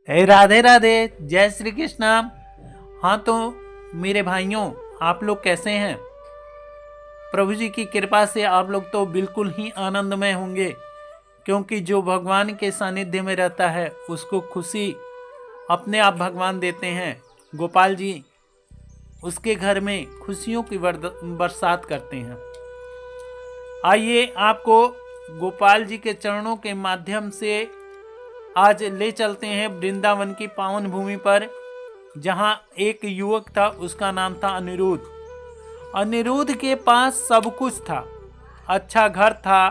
हे राधे राधे, जय श्री कृष्णा। हाँ तो मेरे भाइयों, आप लोग कैसे हैं? प्रभु जी की कृपा से आप लोग तो बिल्कुल ही आनंदमय होंगे, क्योंकि जो भगवान के सानिध्य में रहता है उसको खुशी अपने आप भगवान देते हैं। गोपाल जी उसके घर में खुशियों की बरसात करते हैं। आइए आपको गोपाल जी के चरणों के माध्यम से आज ले चलते हैं वृंदावन की पावन भूमि पर, जहां एक युवक था, उसका नाम था अनिरुद्ध। अनिरुद्ध के पास सब कुछ था, अच्छा घर था,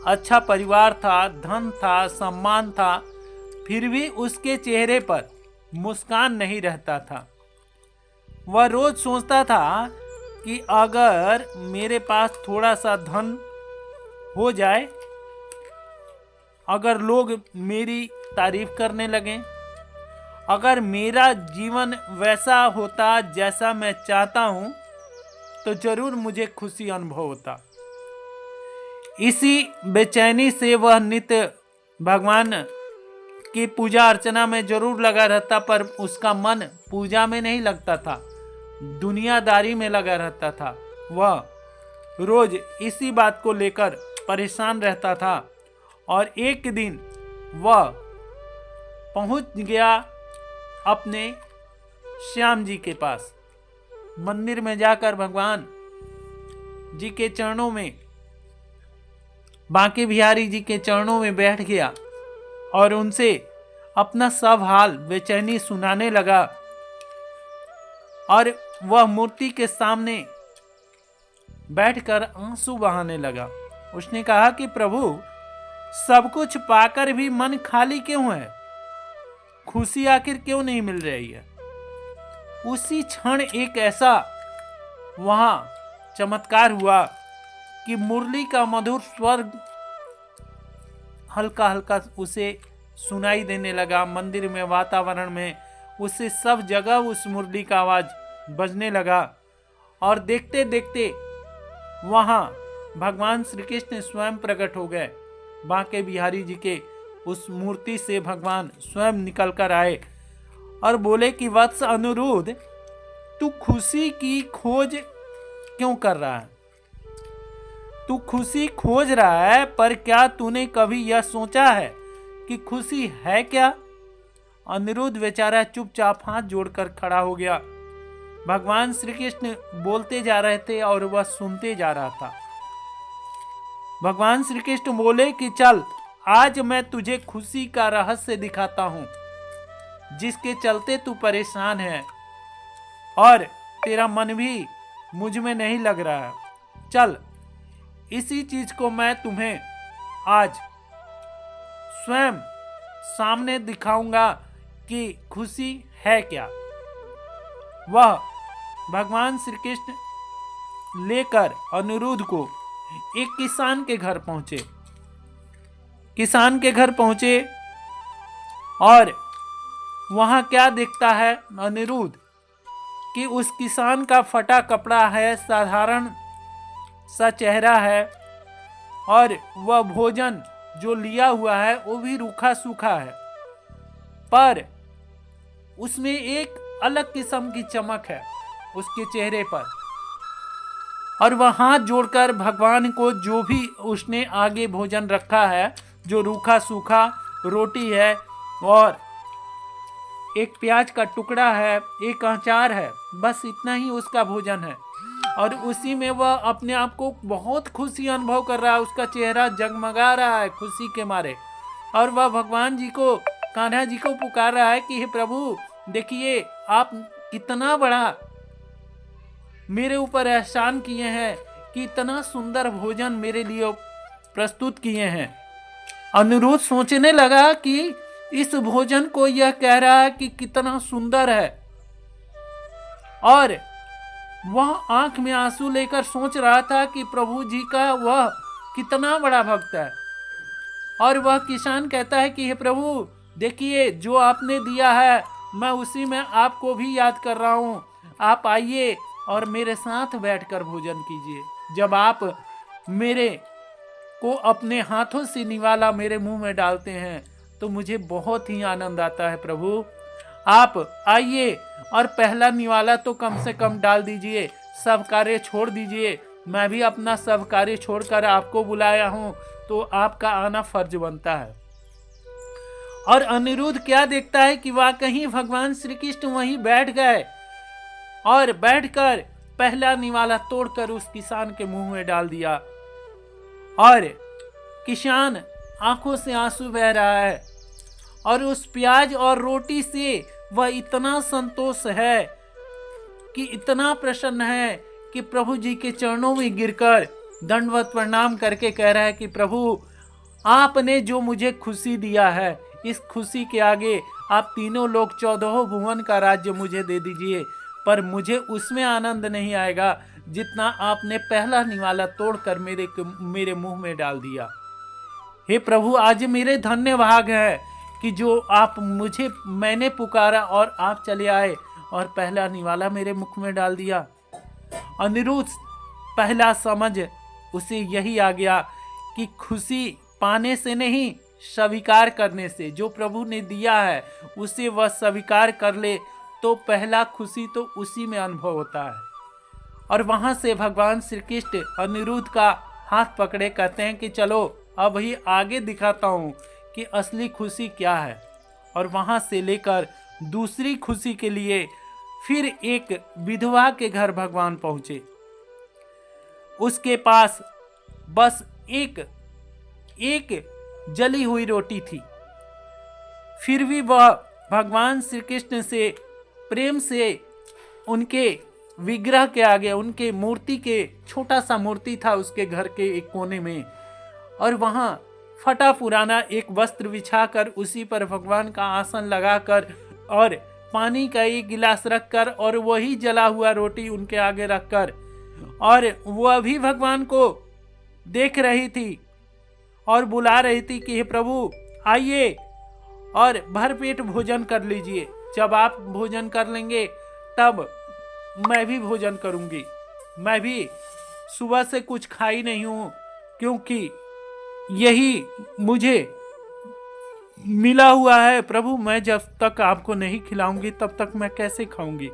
अच्छा परिवार था, धन था, सम्मान था, फिर भी उसके चेहरे पर मुस्कान नहीं रहता था। वह रोज सोचता था कि अगर मेरे पास थोड़ा सा धन हो जाए, अगर लोग मेरी तारीफ करने लगें, अगर मेरा जीवन वैसा होता जैसा मैं चाहता हूं, तो जरूर मुझे खुशी अनुभव होता। इसी बेचैनी से वह नित्य भगवान की पूजा अर्चना में जरूर लगा रहता, पर उसका मन पूजा में नहीं लगता था, दुनियादारी में लगा रहता था। वह रोज इसी बात को लेकर परेशान रहता था। और एक दिन वह पहुंच गया अपने श्याम जी के पास। मंदिर में जाकर भगवान जी के चरणों में, बांके बिहारी जी के चरणों में बैठ गया और उनसे अपना सब हाल बेचैनी सुनाने लगा। और वह मूर्ति के सामने बैठकर आंसू बहाने लगा। उसने कहा कि प्रभु, सब कुछ पाकर भी मन खाली क्यों है? खुशी आखिर क्यों नहीं मिल रही है? उसी क्षण एक ऐसा वहां चमत्कार हुआ कि मुरली का मधुर स्वर हल्का हल्का उसे सुनाई देने लगा। मंदिर में, वातावरण में, उसे सब जगह उस मुरली का आवाज बजने लगा। और देखते देखते वहां भगवान श्री कृष्ण स्वयं प्रकट हो गए। बांके बिहारी जी के उस मूर्ति से भगवान स्वयं निकल कर आए और बोले कि वत्स अनिरुद्ध, तू खुशी की खोज क्यों कर रहा है? तू खुशी खोज रहा है, पर क्या तूने कभी यह सोचा है कि खुशी है क्या? अनिरुद्ध बेचारा चुपचाप हाथ जोड़कर खड़ा हो गया। भगवान श्री कृष्ण बोलते जा रहे थे और वह सुनते जा रहा था। भगवान श्री कृष्ण बोले कि चल, आज मैं तुझे खुशी का रहस्य दिखाता हूं, जिसके चलते तू परेशान है और तेरा मन भी मुझ में नहीं लग रहा है। चल, इसी चीज को मैं तुम्हें आज स्वयं सामने दिखाऊंगा कि खुशी है क्या। वह भगवान श्री कृष्ण लेकर अनिरुद्ध को एक किसान के घर पहुंचे। किसान के घर पहुंचे और वहां क्या देखता है अनिरुद्ध कि उस किसान का फटा कपड़ा है, साधारण सा चेहरा है, और वह भोजन जो लिया हुआ है वो भी रूखा सूखा है, पर उसमें एक अलग किस्म की चमक है उसके चेहरे पर। और वह हाथ जोड़कर भगवान को, जो भी उसने आगे भोजन रखा है, जो रूखा सूखा रोटी है और एक प्याज का टुकड़ा है, एक अचार है, बस इतना ही उसका भोजन है। और उसी में वह अपने आप को बहुत खुशी अनुभव कर रहा है। उसका चेहरा जगमगा रहा है खुशी के मारे। और वह भगवान जी को, कान्हा जी को पुकार रहा है कि हे प्रभु, देखिए आप कितना बड़ा मेरे ऊपर एहसान किए हैं कि इतना सुंदर भोजन मेरे लिए प्रस्तुत किए हैं। अनिरुद्ध सोचने लगा कि इस भोजन को यह कह रहा है कि कितना सुंदर है, और वह आंख में आंसू लेकर सोच रहा था कि प्रभु जी का वह कितना बड़ा भक्त है। और वह किसान कहता है कि हे प्रभु, देखिए जो आपने दिया है, मैं उसी में आपको भी याद कर रहा हूँ। आप आइए और मेरे साथ बैठकर भोजन कीजिए। जब आप मेरे को अपने हाथों से निवाला मेरे मुंह में डालते हैं, तो मुझे बहुत ही आनंद आता है प्रभु। आप आइए और पहला निवाला तो कम से कम डाल दीजिए, सब कार्य छोड़ दीजिए। मैं भी अपना सब कार्य छोड़कर आपको बुलाया हूँ, तो आपका आना फर्ज बनता है। और अनिरुद्ध क्या देखता है कि वाकई भगवान श्री कृष्ण वहीं बैठ गए और बैठकर पहला निवाला तोड़कर उस किसान के मुंह में डाल दिया। और किसान आंखों से आंसू बह रहा है और उस प्याज और रोटी से वह इतना संतोष है कि इतना प्रसन्न है कि प्रभु जी के चरणों में गिरकर दंडवत प्रणाम करके कह रहा है कि प्रभु, आपने जो मुझे खुशी दिया है, इस खुशी के आगे आप तीनों लोग 14 भुवन का राज्य मुझे दे दीजिए, पर मुझे उसमें आनंद नहीं आएगा जितना आपने पहला निवाला तोड़कर मेरे मुंह में डाल दिया। हे प्रभु, आज मेरे धन्य भाग है कि जो आप मैंने पुकारा और आप चले आए और पहला निवाला मेरे मुख में डाल दिया। अनिरुद्ध पहला समझ उसे यही आ गया कि खुशी पाने से नहीं, स्वीकार करने से। जो प्रभु ने दिया है उसे वह स्वीकार कर ले तो पहला खुशी तो उसी में अनुभव होता है। और वहां से भगवान श्री कृष्ण अनिरुद्ध का हाथ पकड़े कहते हैं कि चलो अब ही आगे दिखाता हूं कि असली खुशी क्या है। और वहां से लेकर दूसरी खुशी के लिए फिर एक विधवा के घर भगवान पहुंचे। उसके पास बस एक जली हुई रोटी थी, फिर भी वह भगवान श्री कृष्ण से प्रेम से उनके विग्रह के आगे, उनके मूर्ति के, छोटा सा मूर्ति था उसके घर के एक कोने में, और वहां फटा पुराना एक वस्त्र बिछाकर उसी पर भगवान का आसन लगाकर और पानी का एक गिलास रखकर और वही जला हुआ रोटी उनके आगे रखकर, और वह भी भगवान को देख रही थी और बुला रही थी कि हे प्रभु आइए और भरपेट भोजन कर लीजिए। जब आप भोजन कर लेंगे तब मैं भी भोजन करूंगी। मैं भी सुबह से कुछ खाई नहीं हूं, क्योंकि यही मुझे मिला हुआ है। प्रभु, मैं जब तक आपको नहीं खिलाऊंगी तब तक मैं कैसे खाऊंगी।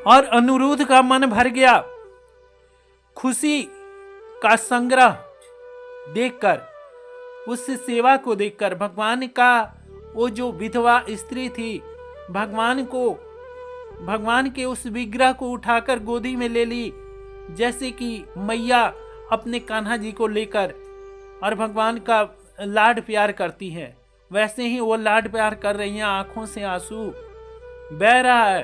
और अनिरुद्ध का मन भर गया खुशी का संग्रह देखकर, उस सेवा को देखकर। भगवान का वो जो विधवा स्त्री थी, भगवान के उस विग्रह को उठाकर गोदी में ले ली, जैसे कि मैया अपने कान्हा जी को लेकर और भगवान का लाड प्यार करती है, वैसे ही वो लाड प्यार कर रही हैं। आंखों से आंसू बह रहा है।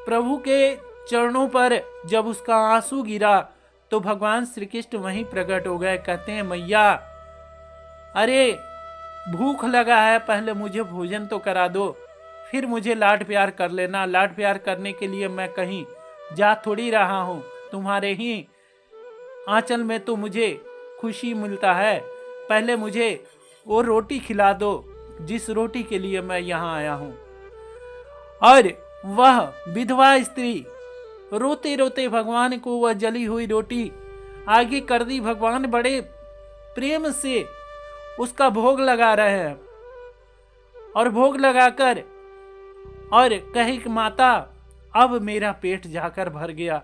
प्रभु के चरणों पर जब उसका आंसू गिरा तो भगवान श्री कृष्ण वहीं प्रकट हो गए। कहते हैं, मैया अरे भूख लगा है, पहले मुझे भोजन तो करा दो, फिर मुझे लाड प्यार कर लेना। लाड प्यार करने के लिए मैं कहीं जा थोड़ी रहा हूं, तुम्हारे ही आंचल में तो मुझे खुशी मिलता है। पहले मुझे वो रोटी खिला दो जिस रोटी के लिए मैं यहाँ आया हूँ। और वह विधवा स्त्री रोते रोते भगवान को वह जली हुई रोटी आगे कर दी। भगवान बड़े प्रेम से उसका भोग लगा रहे हैं और भोग लगाकर और कहे कि माता अब मेरा पेट जाकर भर गया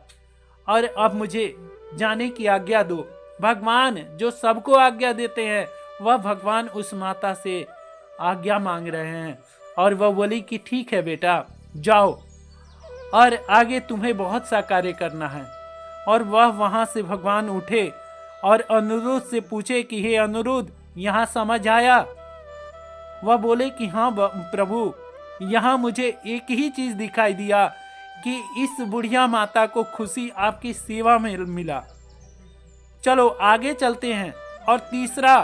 और अब मुझे जाने की आज्ञा दो। भगवान जो सबको आज्ञा देते हैं, वह भगवान उस माता से आज्ञा मांग रहे हैं। और वह बोली कि ठीक है बेटा, जाओ और आगे तुम्हें बहुत सा कार्य करना है। और वह वहां से भगवान उठे और अनिरुद्ध से पूछे कि हे अनिरुद्ध, यहाँ समझ आया? वह बोले कि हाँ प्रभु, यहाँ मुझे एक ही चीज दिखाई दिया कि इस बुढ़िया माता को खुशी आपकी सेवा में मिला। चलो आगे चलते हैं और तीसरा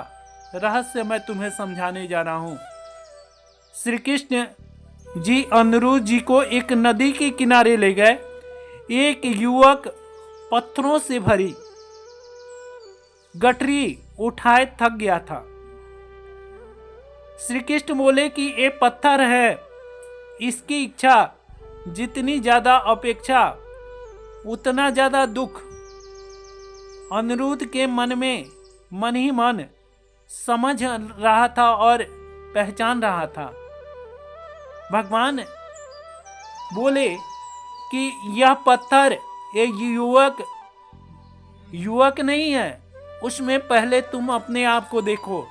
रहस्य मैं तुम्हें समझाने जा रहा हूं। श्री कृष्ण जी अनिरुद्ध जी को एक नदी के किनारे ले गए। एक युवक पत्थरों से भरी गठरी उठाए थक गया था। श्री कृष्ण बोले कि ये पत्थर है, इसकी इच्छा जितनी ज्यादा अपेक्षा उतना ज्यादा दुख। अनिरुद्ध के मन में मन ही मन समझ रहा था और पहचान रहा था। भगवान बोले कि यह पत्थर एक युवक नहीं है, उसमें पहले तुम अपने आप को देखो।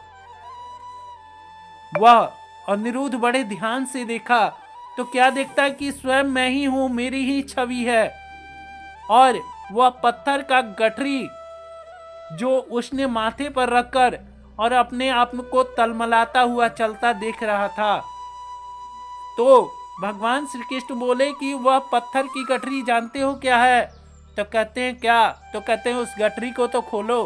वह अनिरुद्ध बड़े ध्यान से देखा तो क्या देखता कि स्वयं मैं ही हूं, मेरी ही छवि है। और वह पत्थर का गठरी जो उसने माथे पर रखकर और अपने आप को तलमलाता हुआ चलता देख रहा था। तो भगवान श्री कृष्ण बोले कि वह पत्थर की गठरी जानते हो क्या है? तो कहते हैं क्या? तो कहते हैं उस गठरी को तो खोलो।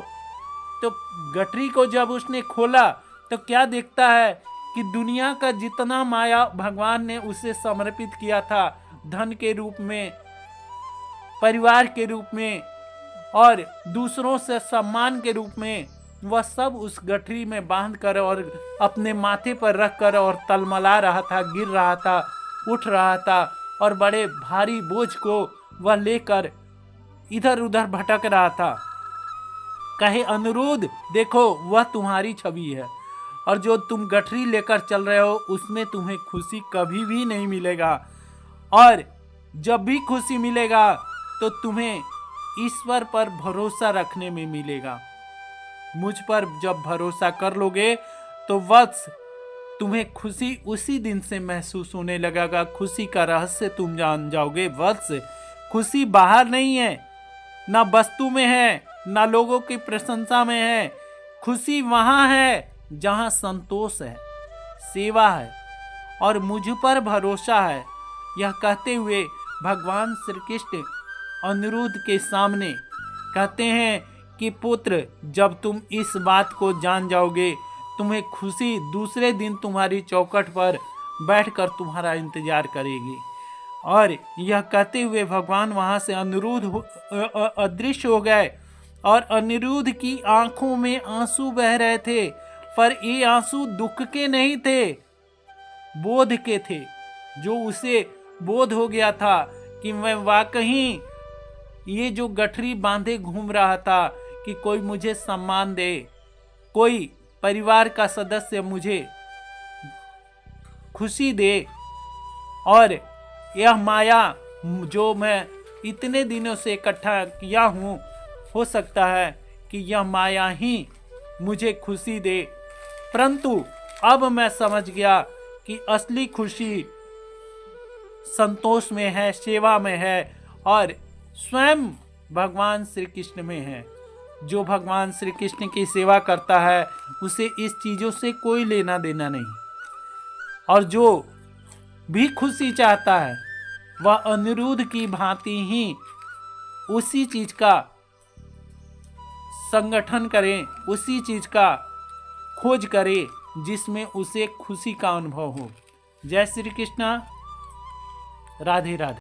तो गठरी को जब उसने खोला तो क्या देखता है कि दुनिया का जितना माया भगवान ने उसे समर्पित किया था, धन के रूप में, परिवार के रूप में और दूसरों से सम्मान के रूप में, वह सब उस गठरी में बांध कर और अपने माथे पर रख कर और तलमला रहा था, गिर रहा था, उठ रहा था और बड़े भारी बोझ को वह लेकर इधर उधर भटक रहा था। कहे अनिरुद्ध देखो वह तुम्हारी छवि है और जो तुम गठरी लेकर चल रहे हो उसमें तुम्हें खुशी कभी भी नहीं मिलेगा, और जब भी खुशी मिलेगा तो तुम्हें ईश्वर पर भरोसा रखने में मिलेगा। मुझ पर जब भरोसा कर लोगे तो वत्स तुम्हें खुशी उसी दिन से महसूस होने लगेगा। खुशी का रहस्य तुम जान जाओगे। वत्स खुशी बाहर नहीं है, ना वस्तु में है, ना लोगों की प्रशंसा में है। खुशी वहां है जहां संतोष है, सेवा है और मुझ पर भरोसा है। यह कहते हुए भगवान श्री कृष्ण अनिरुद्ध के सामने कहते हैं कि पुत्र, जब तुम इस बात को जान जाओगे तुम्हें खुशी दूसरे दिन तुम्हारी चौखट पर बैठकर तुम्हारा इंतजार करेगी। और यह कहते हुए भगवान वहां से अदृश्य हो गए और अनिरुद्ध की आंखों में आंसू बह रहे थे, पर ये आंसू दुख के नहीं थे, बोध के थे। जो उसे बोध हो गया था कि मैं वाकई ये जो गठरी बांधे घूम रहा था कि कोई मुझे सम्मान दे, कोई परिवार का सदस्य मुझे खुशी दे, और यह माया जो मैं इतने दिनों से इकट्ठा किया हूँ, हो सकता है कि यह माया ही मुझे खुशी दे। परंतु अब मैं समझ गया कि असली खुशी संतोष में है, सेवा में है और स्वयं भगवान श्री कृष्ण में है। जो भगवान श्री कृष्ण की सेवा करता है उसे इस चीजों से कोई लेना देना नहीं, और जो भी खुशी चाहता है वह अनिरुद्ध की भांति ही उसी चीज का संगठन करे, उसी चीज का खोज करे जिसमें उसे खुशी का अनुभव हो। जय श्री कृष्णा। राधे राधे।